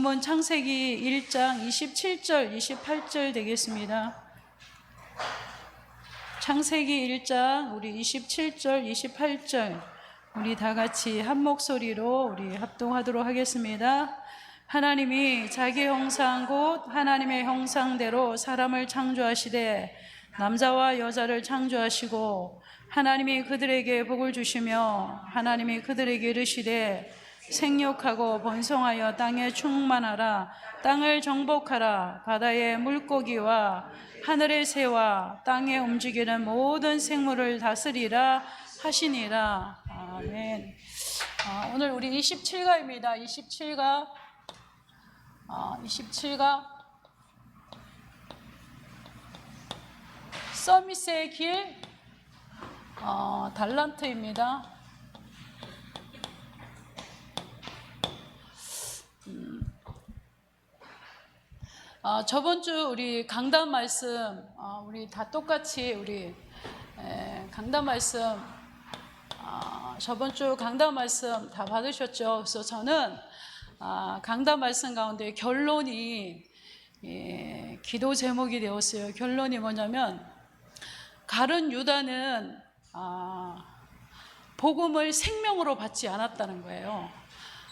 본문 창세기 1장 27절 28절 되겠습니다. 창세기 1장 우리 27절 28절 우리 다 같이 한 목소리로 우리 합동하도록 하겠습니다. 하나님이 자기 형상 곧 하나님의 형상대로 사람을 창조하시되 남자와 여자를 창조하시고 하나님이 그들에게 복을 주시며 하나님이 그들에게 이르시되 생육하고 번성하여 땅에 충만하라. 땅을 정복하라. 바다의 물고기와 하늘의 새와 땅에 움직이는 모든 생물을 다스리라 하시니라. 아멘. 오늘 우리 27가입니다. 27가 서밋의 길 달란트입니다. 저번 주 우리 강단 말씀 우리 다 똑같이 우리 강단 말씀 저번 주 강단 말씀 다 받으셨죠? 그래서 저는 강단 말씀 가운데 결론이 기도 제목이 되었어요. 결론이 뭐냐면 가룟 유다는 복음을 생명으로 받지 않았다는 거예요.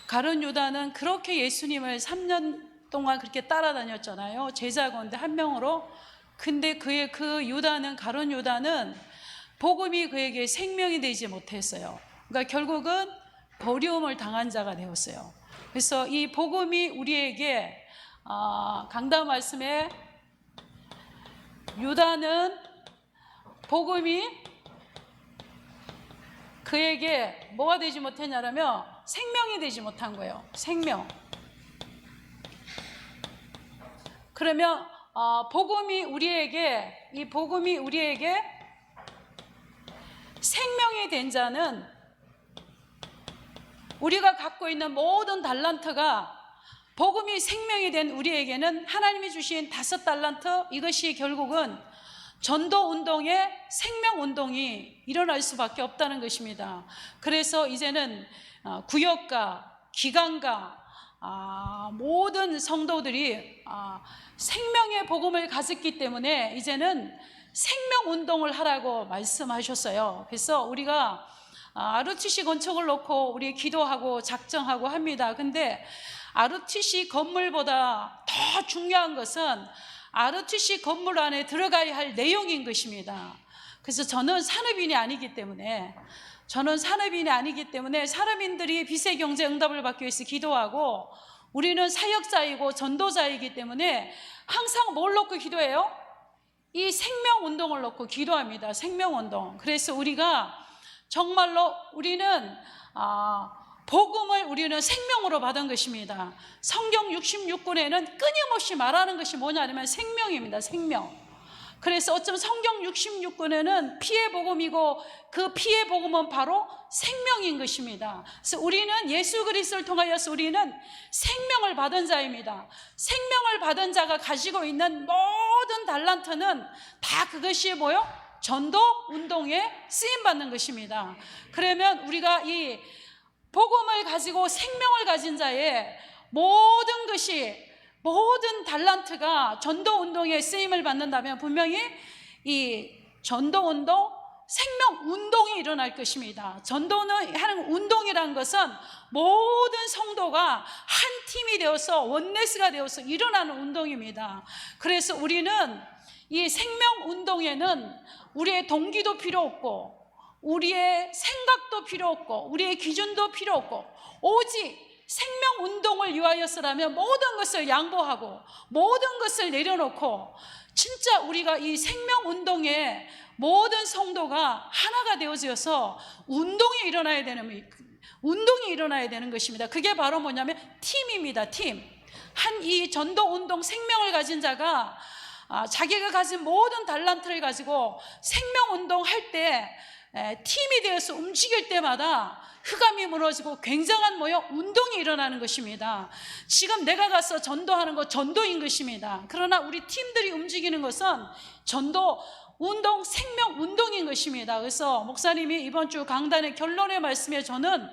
가룟 유다는 그렇게 예수님을 3년 동안 그렇게 따라다녔잖아요. 제자 가운데 한 명으로. 근데 가룟 유다는 복음이 그에게 생명이 되지 못했어요. 그러니까 결국은 버림을 당한 자가 되었어요. 그래서 이 복음이 우리에게 강단 말씀에 유다는 복음이 그에게 뭐가 되지 못했냐면 생명이 되지 못한 거예요. 생명. 그러면 이 복음이 우리에게 생명이 된 자는 우리가 갖고 있는 모든 달란트가 복음이 생명이 된 우리에게는 하나님이 주신 5달란트 이것이 결국은 전도 운동의 생명 운동이 일어날 수밖에 없다는 것입니다. 그래서 이제는 구역가, 기관가 모든 성도들이 생명의 복음을 가졌기 때문에 이제는 생명 운동을 하라고 말씀하셨어요. 그래서 우리가 RUTC 건축을 놓고 우리 기도하고 작정하고 합니다. 근데 RUTC 건물보다 더 중요한 것은 RUTC 건물 안에 들어가야 할 내용인 것입니다. 그래서 저는 산업인이 아니기 때문에 산업인들이 빛의 경제 응답을 받기 위해서 기도하고 우리는 사역자이고 전도자이기 때문에 항상 뭘 놓고 기도해요? 이 생명운동을 놓고 기도합니다. 생명운동. 그래서 우리가 정말로 우리는 복음을 우리는 생명으로 받은 것입니다. 성경 66권에는 끊임없이 말하는 것이 뭐냐면 생명입니다. 생명. 그래서 어쩌면 성경 66권에는 피의 복음이고 그 피의 복음은 바로 생명인 것입니다. 그래서 우리는 예수 그리스도를 통하여서 우리는 생명을 받은 자입니다. 생명을 받은 자가 가지고 있는 모든 달란트는 다 그것이 뭐요? 전도 운동에 쓰임받는 것입니다. 그러면 우리가 이 복음을 가지고 생명을 가진 자의 모든 달란트가 전도운동에 쓰임을 받는다면 분명히 이 전도운동, 생명운동이 일어날 것입니다. 전도하는 운동이라는 것은 모든 성도가 한 팀이 되어서 원네스가 되어서 일어나는 운동입니다. 그래서 우리는 이 생명운동에는 우리의 동기도 필요 없고 우리의 생각도 필요 없고 우리의 기준도 필요 없고 오직 생명운동을 위하여서라면 모든 것을 양보하고 모든 것을 내려놓고 진짜 우리가 이 생명운동에 모든 성도가 하나가 되어져서 운동이 일어나야 되는 것입니다. 그게 바로 뭐냐면 팀입니다. 팀. 이 전도운동 생명을 가진 자가 자기가 가진 모든 달란트를 가지고 생명운동 할 때 팀이 되어서 움직일 때마다 흑암이 무너지고 굉장한 운동이 일어나는 것입니다. 지금 내가 가서 전도하는 것 전도인 것입니다. 그러나 우리 팀들이 움직이는 것은 전도 운동, 생명 운동인 것입니다. 그래서 목사님이 이번 주 강단의 결론의 말씀에 저는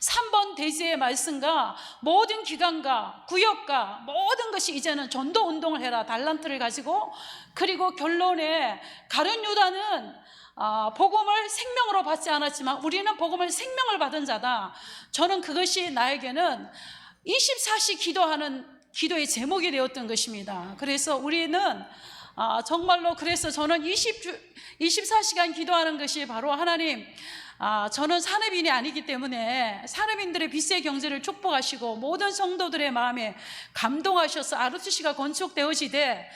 3번 대지의 말씀과 모든 기관과 구역과 모든 것이 이제는 전도 운동을 해라, 달란트를 가지고. 그리고 결론에 가룟 유다는 복음을 생명으로 받지 않았지만 우리는 복음을 생명을 받은 자다. 저는 그것이 나에게는 24시 기도하는 기도의 제목이 되었던 것입니다. 그래서 우리는 정말로, 그래서 저는 24시간 기도하는 것이 바로 하나님, 저는 산업인이 아니기 때문에 산업인들의 빚의 경제를 축복하시고 모든 성도들의 마음에 감동하셔서 RUTC가 건축되어지되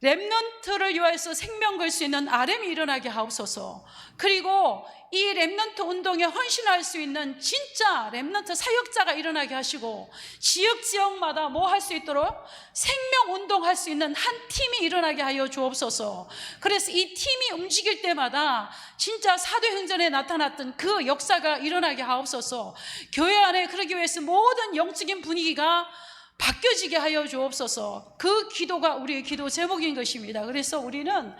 렘넌트를 위하여서 생명 걸 수 있는 RM이 일어나게 하옵소서. 그리고 이 렘넌트 운동에 헌신할 수 있는 진짜 렘넌트 사역자가 일어나게 하시고 지역마다 뭐 할 수 있도록 생명 운동할 수 있는 한 팀이 일어나게 하여 주옵소서. 그래서 이 팀이 움직일 때마다 진짜 사도행전에 나타났던 그 역사가 일어나게 하옵소서. 교회 안에 그러기 위해서 모든 영적인 분위기가 바뀌어지게 하여 주옵소서. 그 기도가 우리의 기도 제목인 것입니다. 그래서 우리는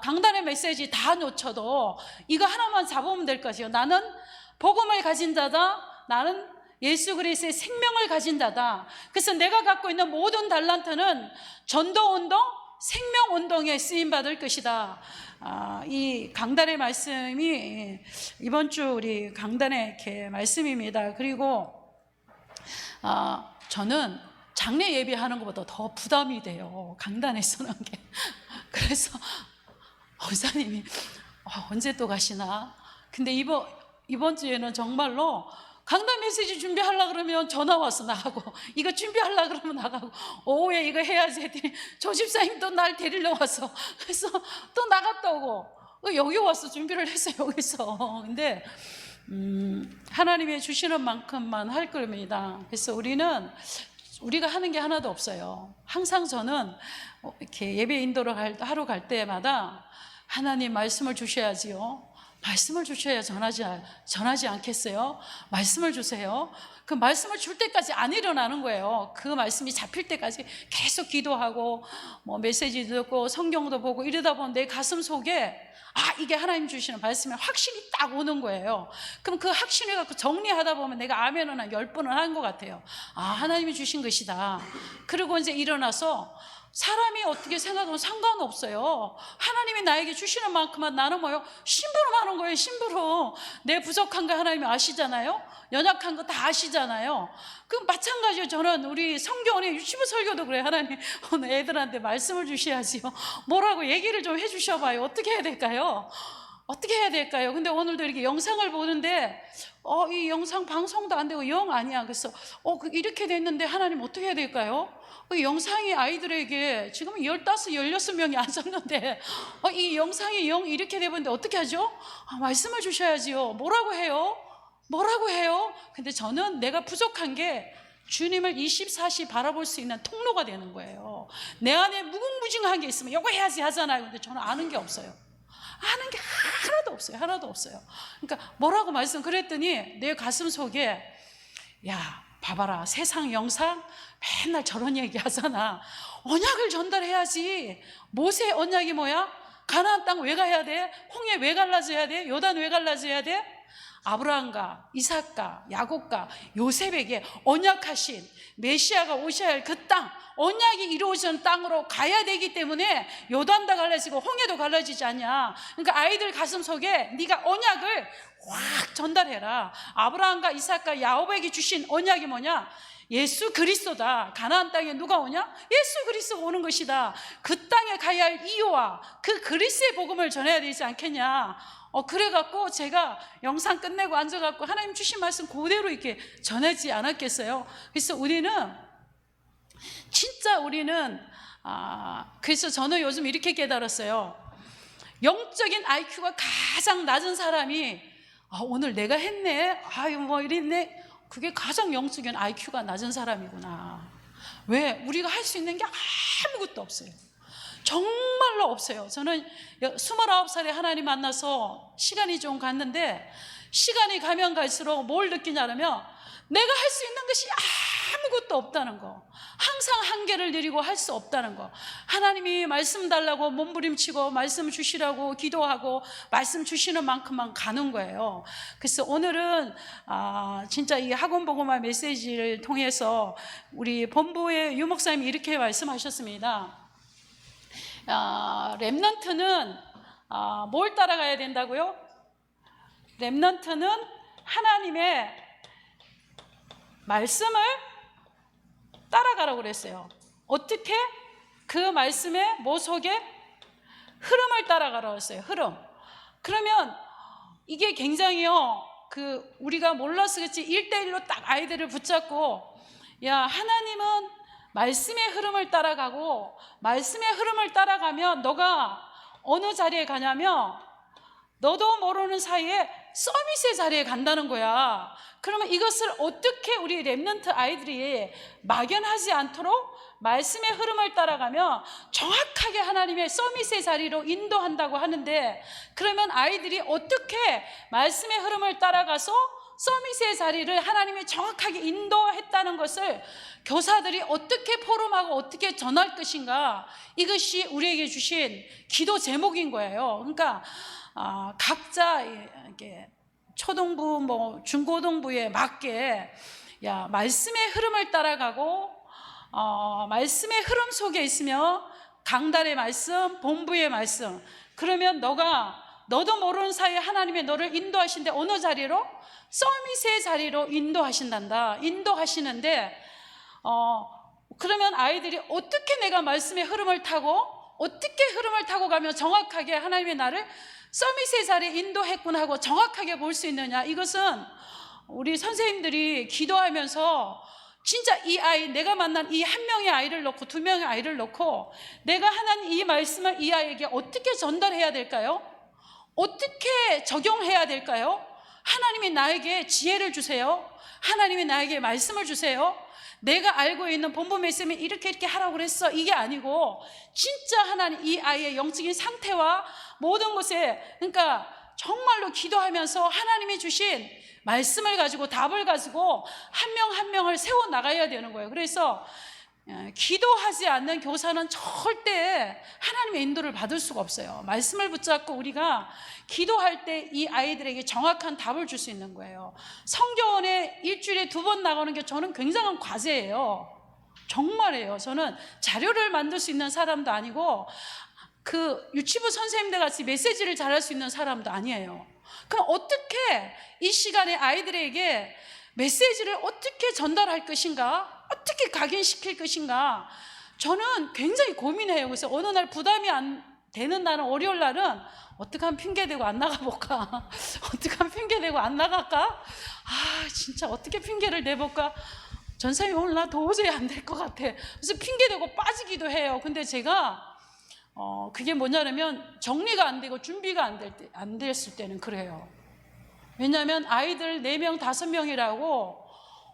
강단의 메시지 다 놓쳐도 이거 하나만 잡으면 될 것이요. 나는 복음을 가진 자다. 나는 예수 그리스도의 생명을 가진 자다. 그래서 내가 갖고 있는 모든 달란트는 전도운동, 생명운동에 쓰임받을 것이다. 이 강단의 말씀이 이번 주 우리 강단의 이렇게 말씀입니다. 그리고 저는 장례 예배하는 것보다 더 부담이 돼요, 강단에 서는 게. 그래서 목사님이 언제 또 가시나? 근데 이번 주에는 정말로 강단 메시지 준비하려고 그러면 전화 와서 나가고, 이거 준비하려고 그러면 나가고, 오후에 이거 해야지 했더니 조집사님 또 날 데리러 와서, 그래서 또 나갔다 오고, 여기 와서 준비를 했어요, 여기서. 근데 하나님이 주시는 만큼만 할 겁니다. 그래서 우리가 하는 게 하나도 없어요. 항상 저는 이렇게 예배 인도를 하러 갈 때마다 하나님 말씀을 주셔야지요. 말씀을 주셔야 전하지 않겠어요? 말씀을 주세요. 그 말씀을 줄 때까지 안 일어나는 거예요. 그 말씀이 잡힐 때까지 계속 기도하고 뭐 메시지 듣고 성경도 보고 이러다 보면 내 가슴 속에 이게 하나님 주시는 말씀에 확신이 딱 오는 거예요. 그럼 그 확신을 갖고 정리하다 보면 내가 아멘은 한 10번은 한 것 같아요. 하나님이 주신 것이다. 그리고 이제 일어나서 사람이 어떻게 생각하면 상관없어요. 하나님이 나에게 주시는 만큼만 나는 뭐요? 심부름 하는 거예요. 심부름. 내 부족한 거 하나님이 아시잖아요. 연약한 거 다 아시잖아요. 그럼 마찬가지로 저는 우리 성경에 유치부 설교도 그래요. 하나님 오늘 애들한테 말씀을 주셔야지요. 뭐라고 얘기를 좀 해주셔봐요. 어떻게 해야 될까요? 어떻게 해야 될까요? 근데 오늘도 이렇게 영상을 보는데 이 영상 방송도 안 되고 영 아니야. 그래서 이렇게 됐는데 하나님 어떻게 해야 될까요? 영상이 아이들에게 지금 15, 16명이 앉았는데 이 영상이 영 이렇게 되는데 어떻게 하죠? 말씀을 주셔야지요. 뭐라고 해요? 근데 저는 내가 부족한 게 주님을 24시 바라볼 수 있는 통로가 되는 거예요. 내 안에 무궁무진한 게 있으면 이거 해야지 하잖아요. 근데 저는 아는 게 없어요. 아는 게 하나도 없어요. 그러니까 뭐라고 그랬더니 내 가슴 속에 야 봐봐라, 세상 영상 맨날 저런 얘기 하잖아. 언약을 전달해야지. 모세의 언약이 뭐야? 가나안 땅 왜 가야 돼? 홍해 왜 갈라져야 돼? 요단 왜 갈라져야 돼? 아브라함과 이삭과 야곱과 요셉에게 언약하신 메시아가 오셔야 할 그 땅, 언약이 이루어지는 땅으로 가야 되기 때문에 요단도 갈라지고 홍해도 갈라지지 않냐. 그러니까 아이들 가슴 속에 네가 언약을 확 전달해라. 아브라함과 이삭과 야곱에게 주신 언약이 뭐냐? 예수 그리스도다. 가나안 땅에 누가 오냐? 예수 그리스도가 오는 것이다. 그 땅에 가야 할 이유와 그 그리스도의 복음을 전해야 되지 않겠냐. 그래갖고 제가 영상 끝내고 앉아갖고 하나님 주신 말씀 그대로 이렇게 전하지 않았겠어요? 그래서 우리는 그래서 저는 요즘 이렇게 깨달았어요. 영적인 IQ가 가장 낮은 사람이 오늘 내가 했네, 뭐 이랬네, 그게 가장 영적인 IQ가 낮은 사람이구나. 왜? 우리가 할 수 있는 게 아무것도 없어요. 정말로 없어요. 저는 29살에 하나님 만나서 시간이 좀 갔는데 시간이 가면 갈수록 뭘 느끼냐면 내가 할 수 있는 것이 아무것도 없다는 거, 항상 한계를 누리고 할 수 없다는 거. 하나님이 말씀 달라고 몸부림치고 말씀 주시라고 기도하고 말씀 주시는 만큼만 가는 거예요. 그래서 오늘은 진짜 이 학원복음화 메시지를 통해서 우리 본부의 유 목사님이 이렇게 말씀하셨습니다. 렘넌트는 뭘 따라가야 된다고요? 렘넌트는 하나님의 말씀을 따라가라고 그랬어요. 어떻게? 그 말씀의 뭐 속에? 흐름을 따라가라고 했어요. 흐름. 그러면 이게 굉장히요, 우리가 몰라서 그렇지 1대1로 딱 아이들을 붙잡고, 야, 하나님은 말씀의 흐름을 따라가고, 말씀의 흐름을 따라가면 너가 어느 자리에 가냐면 너도 모르는 사이에 서밋의 자리에 간다는 거야. 그러면 이것을 어떻게 우리 렘넌트 아이들이 막연하지 않도록 말씀의 흐름을 따라가며 정확하게 하나님의 서밋의 자리로 인도한다고 하는데, 그러면 아이들이 어떻게 말씀의 흐름을 따라가서 서밋의 자리를 하나님이 정확하게 인도했다는 것을 교사들이 어떻게 포럼하고 어떻게 전할 것인가, 이것이 우리에게 주신 기도 제목인 거예요. 그러니까 각자 이렇게 초등부, 중고등부에 맞게 말씀의 흐름을 따라가고, 말씀의 흐름 속에 있으며 강단의 말씀, 본부의 말씀. 그러면 너도 모르는 사이에 하나님이 너를 인도하신데 어느 자리로? 서밋의 자리로 인도하시는데, 그러면 아이들이 어떻게 내가 말씀의 흐름을 타고, 어떻게 흐름을 타고 가면 정확하게 하나님의 나를 서밋의 자리에 인도했구나 하고 정확하게 볼 수 있느냐. 이것은 우리 선생님들이 기도하면서 진짜 이 아이, 내가 만난 이 한 명의 아이를 놓고 2명의 아이를 놓고 내가 하나님 이 말씀을 이 아이에게 어떻게 전달해야 될까요? 어떻게 적용해야 될까요? 하나님이 나에게 지혜를 주세요. 하나님이 나에게 말씀을 주세요. 내가 알고 있는 본부 말씀이 이렇게 하라고 그랬어, 이게 아니고 진짜 하나님 이 아이의 영적인 상태와 모든 것에, 그러니까 정말로 기도하면서 하나님이 주신 말씀을 가지고 답을 가지고 한 명 한 명을 세워 나가야 되는 거예요. 그래서 기도하지 않는 교사는 절대 하나님의 인도를 받을 수가 없어요. 말씀을 붙잡고 우리가 기도할 때 이 아이들에게 정확한 답을 줄 수 있는 거예요. 성교원에 일주일에 2번 나가는 게 저는 굉장한 과제예요. 정말이에요. 저는 자료를 만들 수 있는 사람도 아니고 유치부 선생님들 같이 메시지를 잘할 수 있는 사람도 아니에요. 그럼 어떻게 이 시간에 아이들에게 메시지를 어떻게 전달할 것인가? 어떻게 각인시킬 것인가? 저는 굉장히 고민해요. 그래서 어느 날 부담이 안 되는 날은, 월요일 날은 어떻게 하면 핑계대고 안 나가볼까? 어떻게 하면 핑계대고 안 나갈까? 진짜 어떻게 핑계를 내볼까? 전사님 오늘 나 도저히 안 될 것 같아. 그래서 핑계대고 빠지기도 해요. 근데 제가 그게 뭐냐면 정리가 안 되고 준비가 안 됐을 때는 그래요. 왜냐하면 아이들 4명, 5명이라고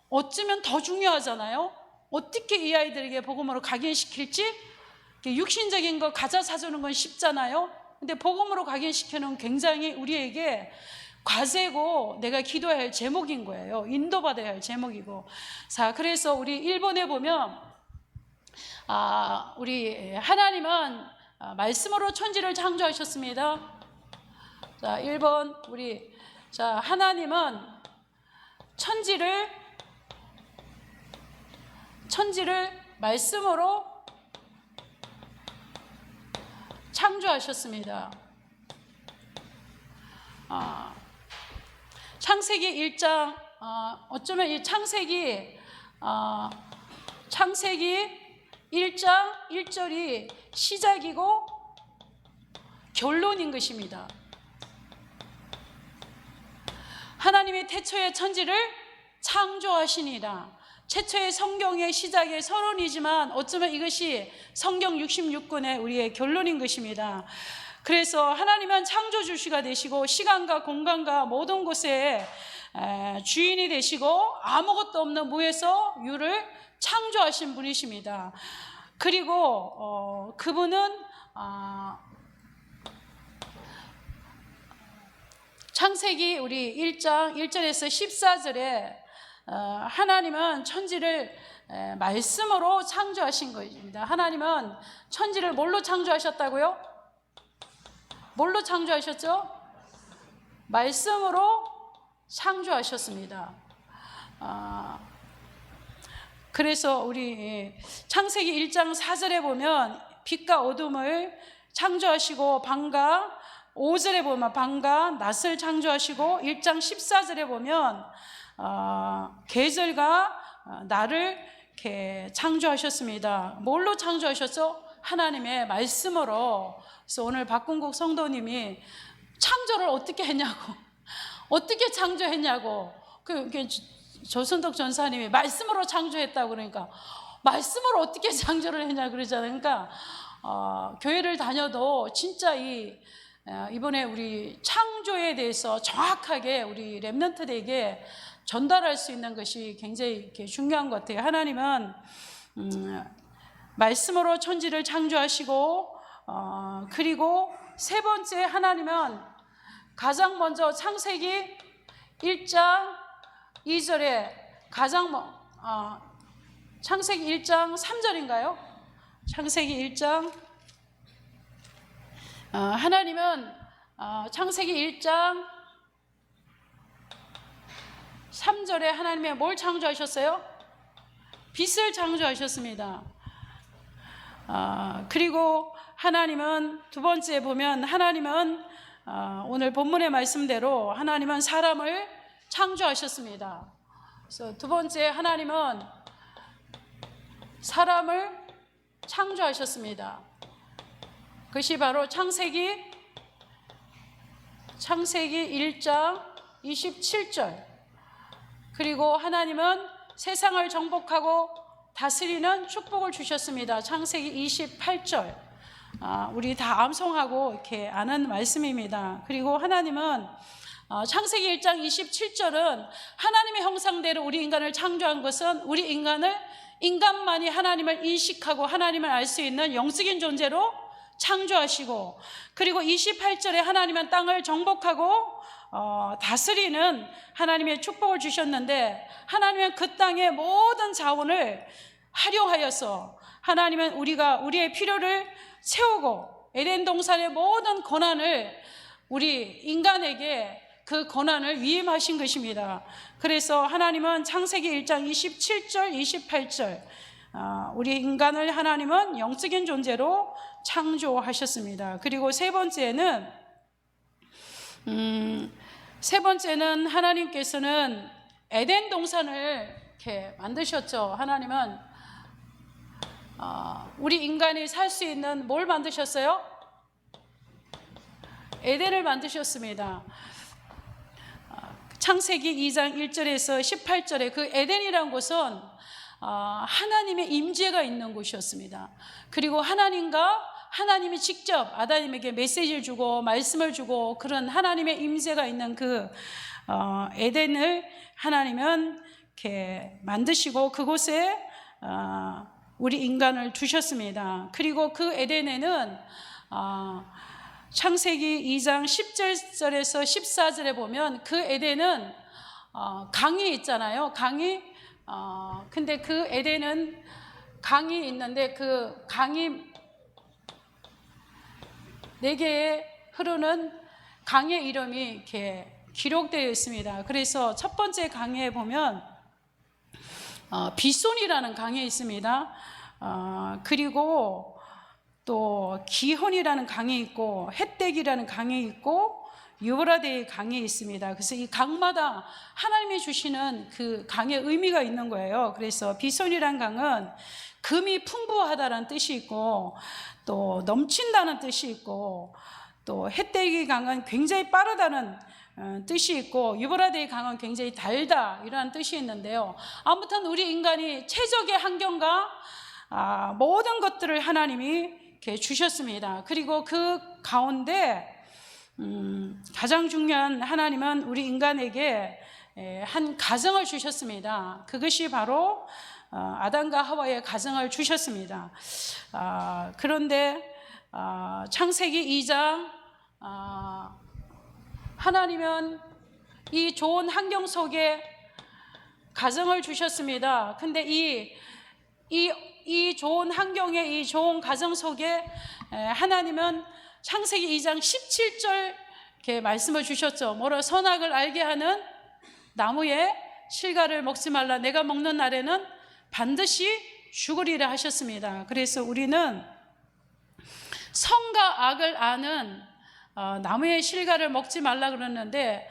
어쩌면 더 중요하잖아요. 어떻게 이 아이들에게 복음으로 각인시킬지, 육신적인 거 가져 사주는 건 쉽잖아요. 근데 복음으로 각인시키는 굉장히 우리에게 과제고 내가 기도해야 할 제목인 거예요. 인도받아야 할 제목이고. 자, 그래서 우리 일본에 보면 우리 하나님은 말씀으로 천지를 창조하셨습니다. 자, 1번 하나님은 천지를 말씀으로 창조하셨습니다. 창세기 1장, 어쩌면 이 창세기 1장 1절이 시작이고 결론인 것입니다. 하나님이 태초에 천지를 창조하시니라. 최초의 성경의 시작의 서론이지만 어쩌면 이것이 성경 66권의 우리의 결론인 것입니다. 그래서 하나님은 창조주시가 되시고 시간과 공간과 모든 곳에 주인이 되시고 아무것도 없는 무에서 유를 창조하신 분이십니다. 그리고 그분은 창세기 우리 1장 1절에서 14절에 하나님은 천지를 말씀으로 창조하신 것입니다. 하나님은 천지를 뭘로 창조하셨다고요? 뭘로 창조하셨죠? 말씀으로 창조하셨습니다. 그래서 우리 창세기 1장 4절에 보면 빛과 어둠을 창조하시고 밤과 5절에 보면 밤과 낮을 창조하시고 1장 14절에 보면 계절과 날을 이렇게 창조하셨습니다. 뭘로 창조하셨죠? 하나님의 말씀으로. 그래서 오늘 박kun국 성도님이 창조를 어떻게 했냐고, 어떻게 창조했냐고, 조순덕 전사님이 말씀으로 창조했다고 그러니까 말씀으로 어떻게 창조를 했냐 그러잖아요. 그러니까 교회를 다녀도 진짜 이번에 우리 창조에 대해서 정확하게 우리 렘넌트들에게 전달할 수 있는 것이 굉장히 중요한 것 같아요. 하나님은 말씀으로 천지를 창조하시고 그리고 세 번째 하나님은 가장 먼저 창세기 1장 2절에 창세기 1장 3절인가요? 창세기 1장 하나님은 창세기 1장 3절에 하나님이 뭘 창조하셨어요? 빛을 창조하셨습니다. 그리고 하나님은 두 번째 보면 하나님은 오늘 본문의 말씀대로 하나님은 사람을 창조하셨습니다. 그래서 두 번째 하나님은 사람을 창조하셨습니다. 그것이 바로 창세기 1장 27절. 그리고 하나님은 세상을 정복하고 다스리는 축복을 주셨습니다. 창세기 28절. 우리 다 암송하고 이렇게 아는 말씀입니다. 그리고 하나님은 창세기 1장 27절은 하나님의 형상대로 우리 인간을 창조한 것은 우리 인간만이 하나님을 인식하고 하나님을 알 수 있는 영적인 존재로 창조하시고, 그리고 28절에 하나님은 땅을 정복하고 다스리는 하나님의 축복을 주셨는데, 하나님은 그 땅의 모든 자원을 활용하여서 하나님은 우리의 필요를 채우고 에덴 동산의 모든 고난을 우리 인간에게 그 고난을 위임하신 것입니다. 그래서 하나님은 창세기 1장 27절 28절 우리 인간을 하나님은 영적인 존재로 창조하셨습니다. 그리고 세 번째는 하나님께서는 에덴 동산을 이렇게 만드셨죠. 하나님은 우리 인간이 살 수 있는 뭘 만드셨어요? 에덴을 만드셨습니다. 창세기 2장 1절에서 18절에 그 에덴이라는 곳은 하나님의 임재가 있는 곳이었습니다. 그리고 하나님이 직접 아담에게 메시지를 주고 말씀을 주고 그런 하나님의 임재가 있는 그 에덴을 하나님은 이렇게 만드시고 그곳에 우리 인간을 두셨습니다. 그리고 그 에덴에는 창세기 2장 10절에서 14절에 보면 그 에덴은 강이 있잖아요. 근데 그 에덴은 강이 있는데 그 강이 4개의 흐르는 강의 이름이 이렇게 기록되어 있습니다. 그래서 첫 번째 강에 보면 비손이라는 강이 있습니다. 그리고 또 기혼이라는 강이 있고 헷덱이라는 강이 있고 유브라데의 강이 있습니다. 그래서 이 강마다 하나님이 주시는 그 강의 의미가 있는 거예요. 그래서 비손이라는 강은 금이 풍부하다는 뜻이 있고 또 넘친다는 뜻이 있고, 또 헷덱의 강은 굉장히 빠르다는 뜻이 있고 유브라데의 강은 굉장히 달다 이라는 뜻이 있는데요. 아무튼 우리 인간이 최적의 환경과 모든 것들을 하나님이 이렇게 주셨습니다. 그리고 그 가운데 가장 중요한 하나님은 우리 인간에게 한 가정을 주셨습니다. 그것이 바로 아담과 하와의 가정을 주셨습니다. 그런데 창세기 2장 하나님은 이 좋은 환경 속에 가정을 주셨습니다. 근데 이 좋은 환경에, 이 좋은 가정 속에 하나님은 창세기 2장 17절 이렇게 말씀을 주셨죠. 뭐라? 선악을 알게 하는 나무의 실과를 먹지 말라. 내가 먹는 날에는 반드시 죽으리라 하셨습니다. 그래서 우리는 선과 악을 아는 나무의 실과를 먹지 말라 그러는데,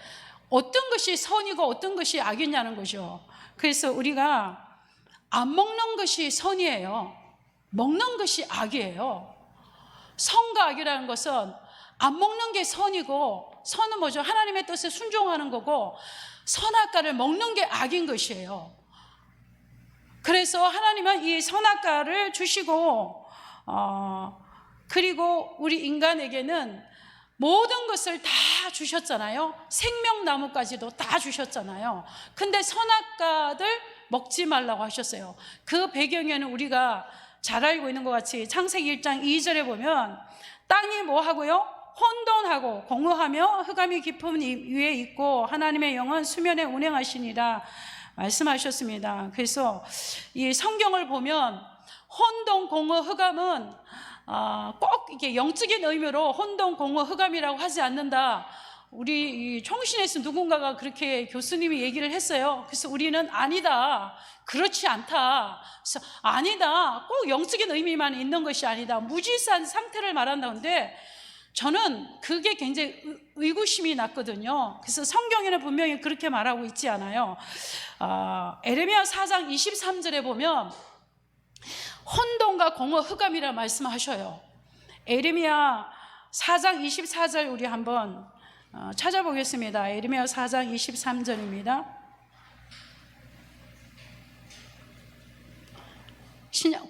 어떤 것이 선이고 어떤 것이 악이냐는 거죠. 그래서 우리가 안 먹는 것이 선이에요. 먹는 것이 악이에요. 선과 악이라는 것은 안 먹는 게 선이고, 선은 뭐죠? 하나님의 뜻에 순종하는 거고, 선악과를 먹는 게 악인 것이에요. 그래서 하나님은 이 선악과를 주시고, 그리고 우리 인간에게는 모든 것을 다 주셨잖아요. 생명나무까지도 다 주셨잖아요. 근데 선악과들 먹지 말라고 하셨어요. 그 배경에는 우리가 잘 알고 있는 것 같이 창세기 1장 2절에 보면 땅이 뭐 하고요? 혼돈하고 공허하며 흑암이 깊은 위에 있고 하나님의 영은 수면에 운행하시니라 말씀하셨습니다. 그래서 이 성경을 보면 혼돈, 공허, 흑암은 꼭 이게 영적인 의미로 혼돈, 공허, 흑암이라고 하지 않는다. 우리 총신에서 누군가가 그렇게 교수님이 얘기를 했어요. 그래서 우리는 아니다, 그렇지 않다. 그래서 아니다, 꼭 영적인 의미만 있는 것이 아니다, 무질서한 상태를 말한다는데, 저는 그게 굉장히 의구심이 났거든요. 그래서 성경에는 분명히 그렇게 말하고 있지 않아요. 에레미야 4장 23절에 보면 혼돈과 공허, 흑암이라 말씀하셔요. 에레미야 4장 24절 우리 한번 찾아보겠습니다. 에레미야 4장 23절입니다.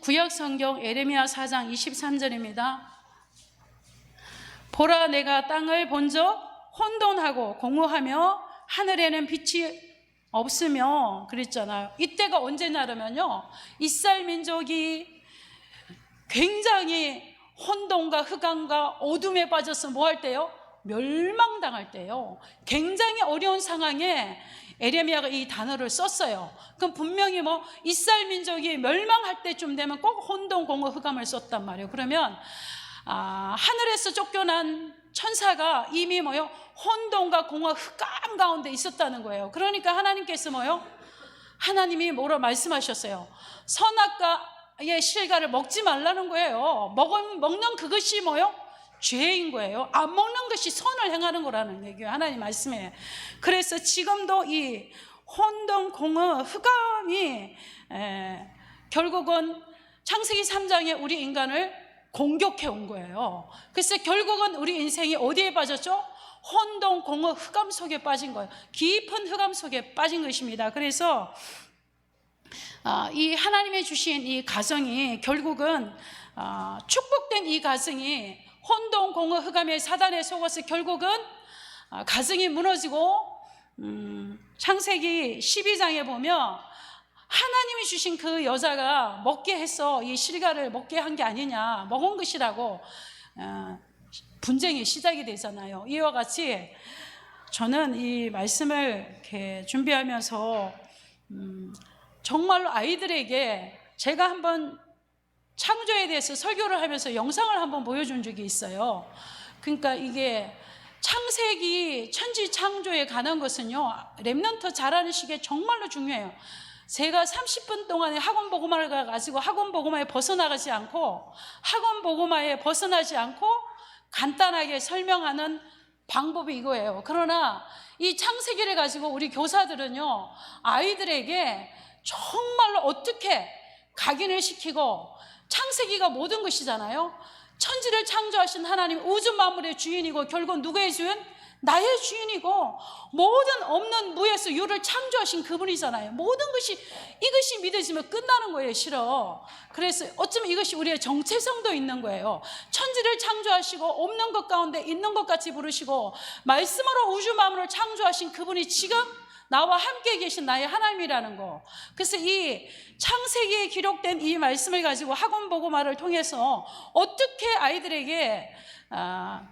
구약 성경 에레미야 4장 23절입니다. 보라, 내가 땅을 본적 혼돈하고 공허하며 하늘에는 빛이 없으며 그랬잖아요. 이때가 언제냐면요, 이스라엘 민족이 굉장히 혼돈과 흑암과 어둠에 빠져서 뭐 할 때요? 멸망당할 때요. 굉장히 어려운 상황에 에레미야가 이 단어를 썼어요. 그럼 분명히 뭐 이스라엘 민족이 멸망할 때쯤 되면 꼭 혼돈, 공허, 흑암을 썼단 말이에요. 그러면 하늘에서 쫓겨난 천사가 이미 뭐요? 혼돈과 공허, 흑암 가운데 있었다는 거예요. 그러니까 하나님께서 뭐요? 하나님이 뭐라 말씀하셨어요? 선악과의 실과를 먹지 말라는 거예요. 먹는 그것이 뭐요? 죄인 거예요. 안 먹는 것이 선을 행하는 거라는 얘기예요. 하나님 말씀에. 그래서 지금도 이 혼돈, 공허, 흑암이 결국은 창세기 3장에 우리 인간을 공격해 온 거예요. 그래서 결국은 우리 인생이 어디에 빠졌죠? 혼돈, 공허, 흑암 속에 빠진 거예요. 깊은 흑암 속에 빠진 것입니다. 그래서 이 하나님의 주신 이 가정이 결국은 축복된 이 가정이 혼돈, 공허, 흑암의 사단에 속아서 결국은 가정이 무너지고, 창세기 12장에 보면 하나님이 주신 그 여자가 먹게 해서 이 실과를 먹게 한 게 아니냐, 먹은 것이라고 분쟁이 시작이 되잖아요. 이와 같이 저는 이 말씀을 이렇게 준비하면서 정말로 아이들에게 제가 한번 창조에 대해서 설교를 하면서 영상을 한번 보여준 적이 있어요. 그러니까 이게 창세기 천지 창조에 관한 것은요, 렘넌트 잘하는 시기에 정말로 중요해요. 제가 30분 동안에 학원 복음화를 가지고 학원 복음화에 벗어나지 않고 간단하게 설명하는 방법이 이거예요. 그러나 이 창세기를 가지고 우리 교사들은요, 아이들에게 정말로 어떻게 각인을 시키고, 창세기가 모든 것이잖아요. 천지를 창조하신 하나님, 우주 만물의 주인이고 결국 누구의 주인? 나의 주인이고, 모든 없는 무에서 유를 창조하신 그분이잖아요. 모든 것이, 이것이 믿어지면 끝나는 거예요, 싫어. 그래서 어쩌면 이것이 우리의 정체성도 있는 거예요. 천지를 창조하시고 없는 것 가운데 있는 것 같이 부르시고, 말씀으로 우주 만물을 창조하신 그분이 지금 나와 함께 계신 나의 하나님이라는 거. 그래서 이 창세기에 기록된 이 말씀을 가지고 학원 복음화를 통해서 어떻게 아이들에게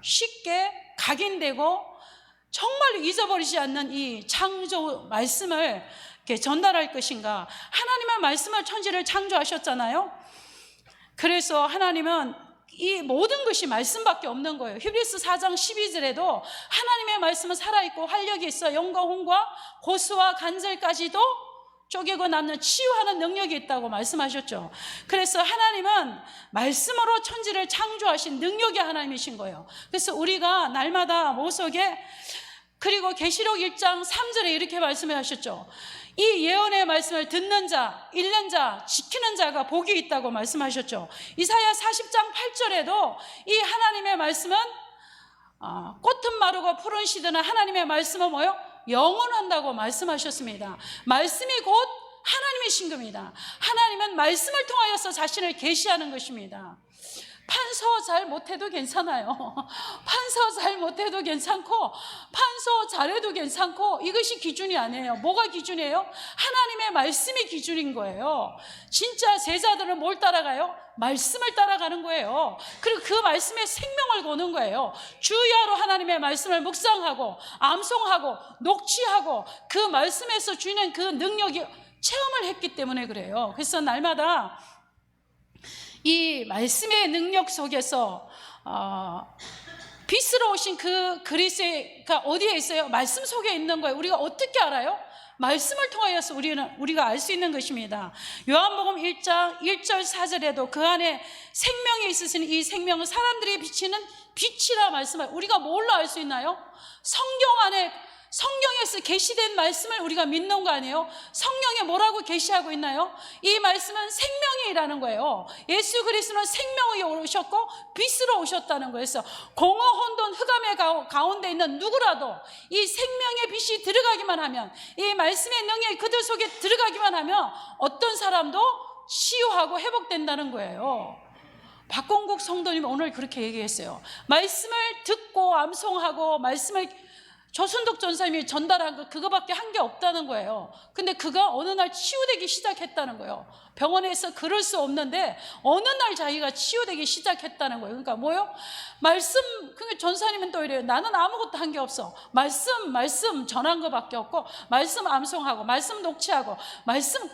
쉽게 각인되고 정말 잊어버리지 않는 이 창조 말씀을 이렇게 전달할 것인가? 하나님의 말씀을 천지를 창조하셨잖아요. 그래서 하나님은 이 모든 것이 말씀밖에 없는 거예요. 히브리서 4장 12절에도 하나님의 말씀은 살아있고 활력이 있어 영과 혼과 고수와 간절까지도 쪼개고 남는 치유하는 능력이 있다고 말씀하셨죠. 그래서 하나님은 말씀으로 천지를 창조하신 능력의 하나님이신 거예요. 그래서 우리가 날마다 모속에, 그리고 계시록 1장 3절에 이렇게 말씀하셨죠. 이 예언의 말씀을 듣는 자, 읽는 자, 지키는 자가 복이 있다고 말씀하셨죠. 이사야 40장 8절에도 이 하나님의 말씀은 꽃은 마르고 푸른 시드나 하나님의 말씀은 뭐요? 영원한다고 말씀하셨습니다. 말씀이 곧 하나님이신 겁니다. 하나님은 말씀을 통하여서 자신을 계시하는 것입니다. 판서 잘 못해도 괜찮아요. 판서 잘 못해도 괜찮고 판서 잘해도 괜찮고 이것이 기준이 아니에요. 뭐가 기준이에요? 하나님의 말씀이 기준인 거예요. 진짜 제자들은 뭘 따라가요? 말씀을 따라가는 거예요. 그리고 그 말씀에 생명을 거는 거예요. 주야로 하나님의 말씀을 묵상하고 암송하고 녹취하고 그 말씀에서 주는 그 능력이 체험을 했기 때문에 그래요. 그래서 날마다 이 말씀의 능력 속에서 빛으로 오신 그 그리스가 어디에 있어요? 말씀 속에 있는 거예요. 우리가 어떻게 알아요? 말씀을 통하여서 우리가 알 수 있는 것입니다. 요한복음 1장 1절 4절에도 그 안에 생명이 있으시니 이 생명은 사람들이 비치는 빛이라 말씀을, 우리가 뭘로 알 수 있나요? 성경 안에, 성경에서 계시된 말씀을 우리가 믿는 거 아니에요? 성경에 뭐라고 계시하고 있나요? 이 말씀은 생명이라는 거예요. 예수 그리스도는 생명이 오셨고 빛으로 오셨다는 거예요. 그래서 공허 혼돈 흑암의 가운데 있는 누구라도 이 생명의 빛이 들어가기만 하면, 이 말씀의 능력이 그들 속에 들어가기만 하면 어떤 사람도 치유하고 회복된다는 거예요. 박공국 성도님 오늘 그렇게 얘기했어요. 말씀을 듣고 암송하고 말씀을 조순덕 전사님이 전달한 거 그거밖에 한 게 없다는 거예요. 근데 그가 어느 날 치유되기 시작했다는 거예요. 병원에서 그럴 수 없는데 어느 날 자기가 치유되기 시작했다는 거예요. 그러니까 뭐요? 말씀. 그러니까 전사님은 또 이래요. 나는 아무것도 한 게 없어. 말씀 전한 거밖에 없고 말씀 암송하고 말씀 녹취하고 말씀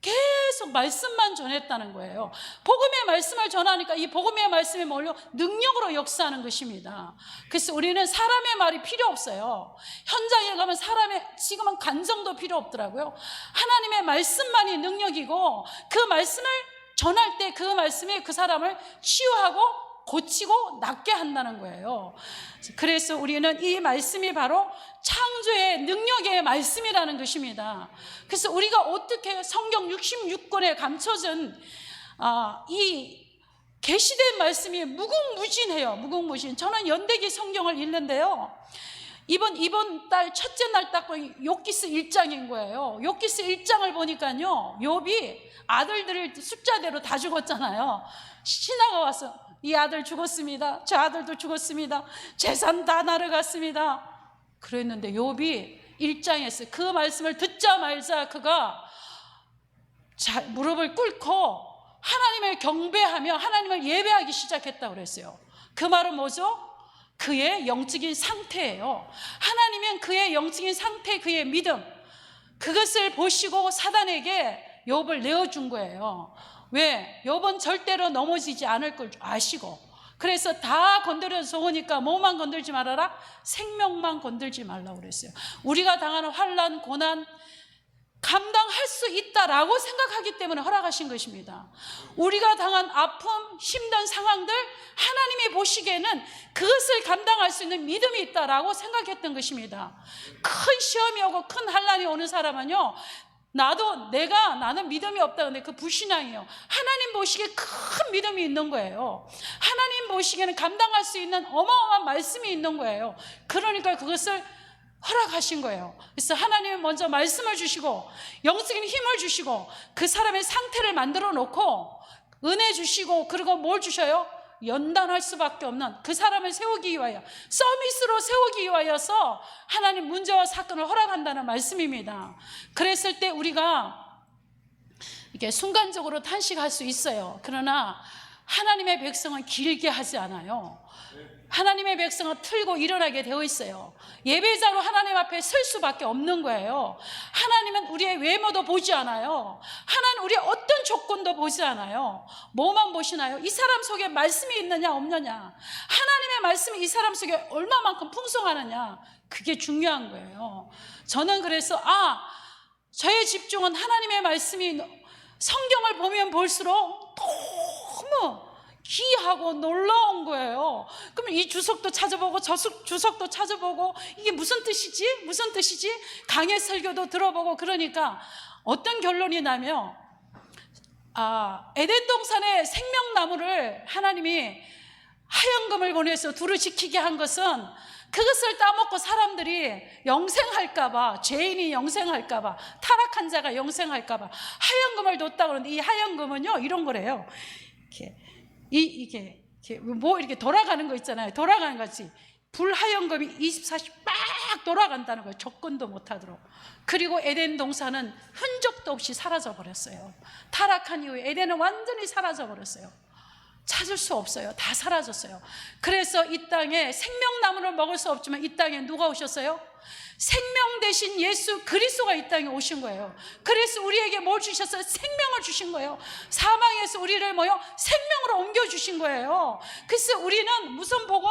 계속 말씀만 전했다는 거예요. 복음의 말씀을 전하니까 이 복음의 말씀이 뭘요? 능력으로 역사하는 것입니다. 그래서 우리는 사람의 말이 필요 없어요. 현장에 가면 사람의 지금은 간정도 필요 없더라고요. 하나님의 말씀만이 능력이고 그 말씀을 전할 때 그 말씀이 그 사람을 치유하고 고치고 낫게 한다는 거예요. 그래서 우리는 이 말씀이 바로 창조의 능력의 말씀이라는 것입니다. 그래서 우리가 어떻게 성경 66권에 감춰진 이 계시된 말씀이 무궁무진해요. 무궁무진. 저는 연대기 성경을 읽는데요. 이번 달 첫째 날 딱 욥기서 1장인 거예요. 욥기서 1장을 보니까요, 욥이 아들들을 숫자대로 다 죽었잖아요. 신하가 와서 이 아들 죽었습니다. 저 아들도 죽었습니다. 재산 다 날아갔습니다. 그랬는데 욥이 1장에서 그 말씀을 듣자마자 그가 무릎을 꿇고 하나님을 경배하며 하나님을 예배하기 시작했다고 그랬어요. 그 말은 뭐죠? 그의 영적인 상태예요. 하나님은 그의 영적인 상태, 그의 믿음, 그것을 보시고 사단에게 욥을 내어준 거예요. 왜? 욥은 절대로 넘어지지 않을 걸 아시고, 그래서 다 건드려 좋으니까 뭐만 건들지 말아라? 생명만 건들지 말라고 그랬어요. 우리가 당하는 환난, 고난 감당할 수 있다라고 생각하기 때문에 허락하신 것입니다. 우리가 당한 아픔, 힘든 상황들 하나님이 보시기에는 그것을 감당할 수 있는 믿음이 있다라고 생각했던 것입니다. 큰 시험이 오고 큰 환난이 오는 사람은요, 나는 믿음이 없다. 근데 그 불신앙이에요. 하나님 보시기에 큰 믿음이 있는 거예요. 하나님 보시기에는 감당할 수 있는 어마어마한 말씀이 있는 거예요. 그러니까 그것을 허락하신 거예요. 그래서 하나님은 먼저 말씀을 주시고 영적인 힘을 주시고 그 사람의 상태를 만들어 놓고 은혜 주시고, 그리고 뭘 주셔요? 연단할 수밖에 없는 그 사람을 세우기 위하여, 서밋으로 세우기 위하여서 하나님 문제와 사건을 허락한다는 말씀입니다. 그랬을 때 우리가 이게 순간적으로 탄식할 수 있어요. 그러나 하나님의 백성은 길게 하지 않아요. 하나님의 백성은 틀고 일어나게 되어 있어요. 예배자로 하나님 앞에 설 수밖에 없는 거예요. 하나님은 우리의 외모도 보지 않아요. 하나님 우리의 어떤 조건도 보지 않아요. 뭐만 보시나요? 이 사람 속에 말씀이 있느냐 없느냐, 하나님의 말씀이 이 사람 속에 얼마만큼 풍성하느냐, 그게 중요한 거예요. 저는 그래서 저의 집중은 하나님의 말씀이 성경을 보면 볼수록 너무 귀하고 놀라운 거예요. 그러면 이 주석도 찾아보고 저 주석도 찾아보고 이게 무슨 뜻이지? 무슨 뜻이지? 강해 설교도 들어보고 그러니까 어떤 결론이 나면 에덴 동산의 생명나무를 하나님이 하얀 금을 보내서 두루 지키게 한 것은 그것을 따먹고 사람들이 영생할까봐, 죄인이 영생할까봐, 타락한 자가 영생할까봐 하얀 금을 뒀다 그러는데, 이 하얀 금은요 이런 거래요. 이게 뭐 이렇게 돌아가는 거 있잖아요. 돌아가는 거지. 불하얀 금이 24시 빡 돌아간다는 거예요. 접근도 못하도록. 그리고 에덴 동산은 흔적도 없이 사라져 버렸어요. 타락한 이후에 에덴은 완전히 사라져 버렸어요. 찾을 수 없어요. 다 사라졌어요. 그래서 이 땅에 생명나무를 먹을 수 없지만 이 땅에 누가 오셨어요? 생명 대신 예수 그리스도가 이 땅에 오신 거예요. 그래서 우리에게 뭘 주셨어요? 생명을 주신 거예요. 사망에서 우리를 생명으로 옮겨주신 거예요. 그래서 우리는 무슨 복음?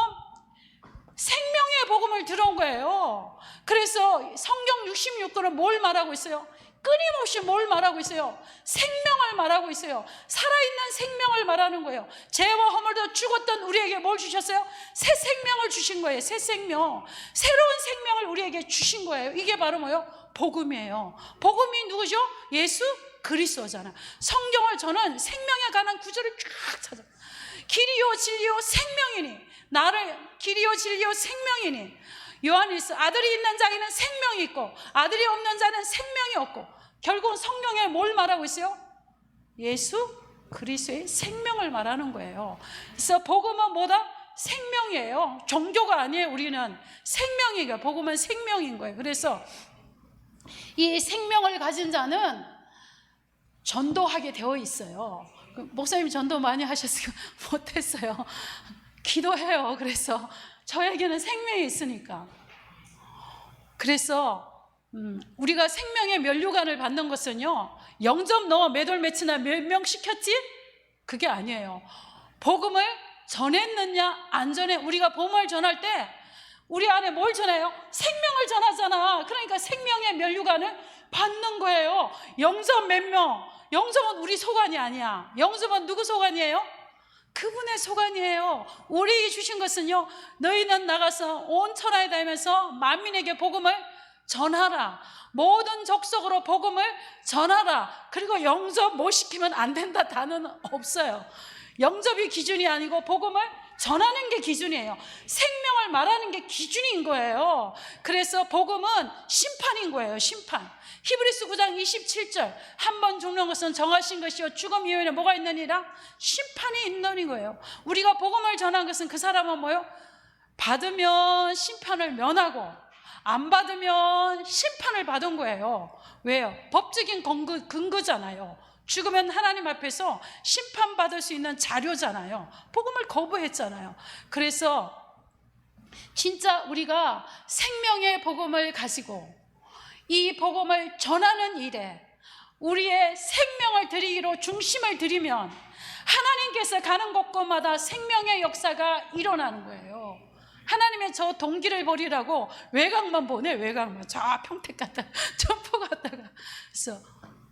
생명의 복음을 들어온 거예요. 그래서 성경 66권은 뭘 말하고 있어요? 끊임없이 뭘 말하고 있어요? 생명을 말하고 있어요. 살아있는 생명을 말하는 거예요. 죄와 허물도 죽었던 우리에게 뭘 주셨어요? 새 생명을 주신 거예요. 새 생명, 새로운 생명을 우리에게 주신 거예요. 이게 바로 뭐예요? 복음이에요. 복음이 누구죠? 예수 그리스도잖아. 성경을 저는 생명에 관한 구절을 쫙 찾아. 길이요 진리요 생명이니, 나를 길이요 진리요 생명이니, 요한일서 아들이 있는 자에게는 생명이 있고 아들이 없는 자는 생명이 없고, 결국은 성경에 뭘 말하고 있어요? 예수 그리스도의 생명을 말하는 거예요. 그래서 복음은 뭐다? 생명이에요. 종교가 아니에요. 우리는 생명이에요. 복음은 생명인 거예요. 그래서 이 생명을 가진 자는 전도하게 되어 있어요. 목사님이 전도 많이 하셨으니까 못했어요. 기도해요. 그래서 저에게는 생명이 있으니까. 그래서 우리가 생명의 면류관을 받는 것은요, 영접 너 몇월 며칠나 몇 명 시켰지? 그게 아니에요. 복음을 전했느냐 안 전해. 우리가 복음을 전할 때 우리 안에 뭘 전해요? 생명을 전하잖아. 그러니까 생명의 면류관을 받는 거예요. 영접 몇 명? 영접은 우리 소관이 아니야. 영접은 누구 소관이에요? 그분의 소관이에요. 우리에게 주신 것은요, 너희는 나가서 온 천하에 다니면서 만민에게 복음을 전하라. 모든 족속으로 복음을 전하라. 그리고 영접 못 시키면 안 된다 단어는 없어요. 영접이 기준이 아니고 복음을 전하는 게 기준이에요. 생명을 말하는 게 기준인 거예요. 그래서 복음은 심판인 거예요. 심판. 히브리서 9장 27절, 한 번 죽는 것은 정하신 것이요 죽음 이후에는 뭐가 있느니라? 심판이 있느니 거예요. 우리가 복음을 전한 것은 그 사람은 뭐요? 받으면 심판을 면하고 안 받으면 심판을 받은 거예요. 왜요? 법적인 근거잖아요. 죽으면 하나님 앞에서 심판받을 수 있는 자료잖아요. 복음을 거부했잖아요. 그래서 진짜 우리가 생명의 복음을 가지고 이 복음을 전하는 일에 우리의 생명을 드리기로 중심을 들이면 하나님께서 가는 곳곳마다 생명의 역사가 일어나는 거예요. 하나님의 저 동기를 버리라고 외곽만 보내. 외곽만 저 평택 갔다가 점포 갔다가. 그래서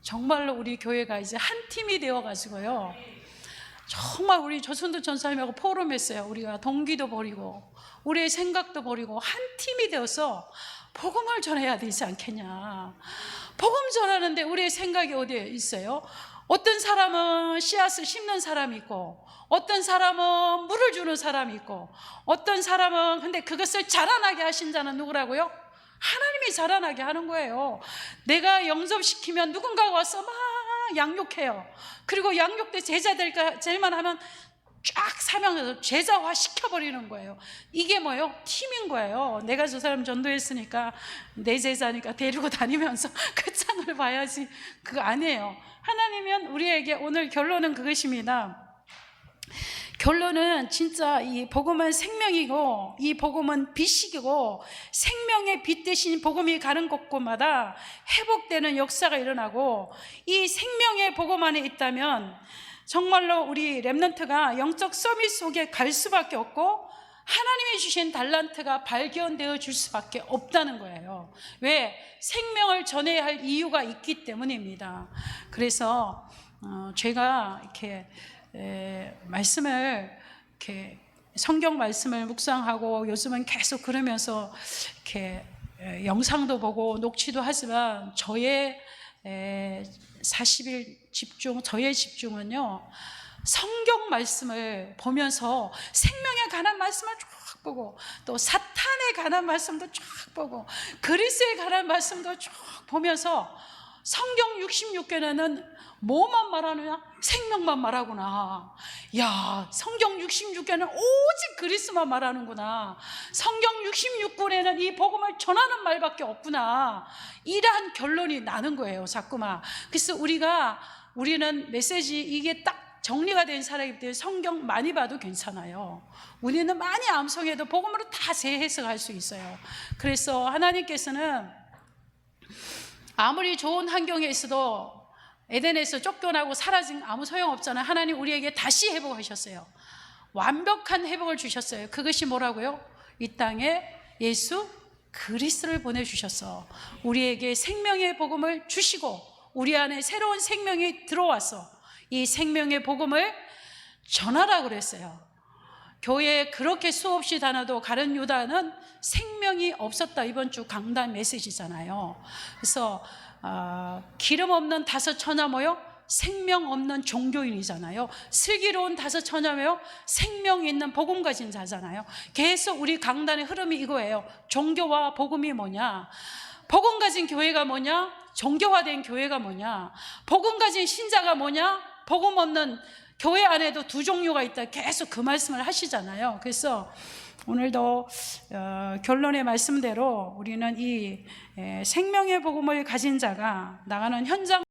정말로 우리 교회가 이제 한 팀이 되어가지고요, 정말 우리 조선도 전사님하고 포럼했어요. 우리가 동기도 버리고 우리의 생각도 버리고 한 팀이 되어서 복음을 전해야 되지 않겠냐. 복음 전하는데 우리의 생각이 어디에 있어요? 어떤 사람은 씨앗을 심는 사람이 있고, 어떤 사람은 물을 주는 사람이 있고, 어떤 사람은, 근데 그것을 자라나게 하신 자는 누구라고요? 하나님이 자라나게 하는 거예요. 내가 영접시키면 누군가가 와서 막 양육해요. 그리고 양육대 제자될까 제일만 하면 쫙 사명해서 제자화 시켜버리는 거예요. 이게 뭐예요? 팀인 거예요. 내가 저 사람 전도했으니까 내 제자니까 데리고 다니면서 그 창을 봐야지. 그거 아니에요. 하나님은 우리에게 오늘 결론은 그것입니다. 결론은 진짜 이 복음은 생명이고 이 복음은 빛이고 생명의 빛 대신 복음이 가는 곳곳마다 회복되는 역사가 일어나고 이 생명의 복음 안에 있다면 정말로 우리 렘넌트가 영적 서밋 속에 갈 수밖에 없고 하나님이 주신 달란트가 발견되어 줄 수밖에 없다는 거예요. 왜? 생명을 전해야 할 이유가 있기 때문입니다. 그래서 제가 이렇게 말씀을 이렇게 성경 말씀을 묵상하고 요즘은 계속 그러면서 이렇게 영상도 보고 녹취도 하지만 저의 40일 집중, 저의 집중은요, 성경 말씀을 보면서 생명에 관한 말씀을 쭉 보고 또 사탄에 관한 말씀도 쭉 보고 그리스에 관한 말씀도 쭉 보면서 성경 66권에는 뭐만 말하느냐? 생명만 말하구나. 야, 성경 66권에는 오직 그리스만 말하는구나. 성경 66권에는 이 복음을 전하는 말밖에 없구나. 이러한 결론이 나는 거예요, 자꾸만. 그래서 우리는 메시지 이게 딱 정리가 된 사람이기 때문에 성경 많이 봐도 괜찮아요. 우리는 많이 암송해도 복음으로 다 재해석할 수 있어요. 그래서 하나님께서는 아무리 좋은 환경에 있어도 에덴에서 쫓겨나고 사라진 아무 소용없잖아요. 하나님 우리에게 다시 회복하셨어요. 완벽한 회복을 주셨어요. 그것이 뭐라고요? 이 땅에 예수 그리스도를 보내주셨어. 우리에게 생명의 복음을 주시고 우리 안에 새로운 생명이 들어와서 이 생명의 복음을 전하라고 그랬어요. 교회에 그렇게 수없이 다녀도 가룟 유다는 생명이 없었다. 이번 주 강단 메시지잖아요. 그래서 기름 없는 다섯 처녀 뭐요? 생명 없는 종교인이잖아요. 슬기로운 다섯 처녀 뭐요? 생명 있는 복음 가진 자잖아요. 계속 우리 강단의 흐름이 이거예요. 종교와 복음이 뭐냐? 복음 가진 교회가 뭐냐? 종교화된 교회가 뭐냐? 복음 가진 신자가 뭐냐? 복음 없는 교회 안에도 두 종류가 있다. 계속 그 말씀을 하시잖아요. 그래서 오늘도 결론의 말씀대로 우리는 이 생명의 복음을 가진 자가 나가는 현장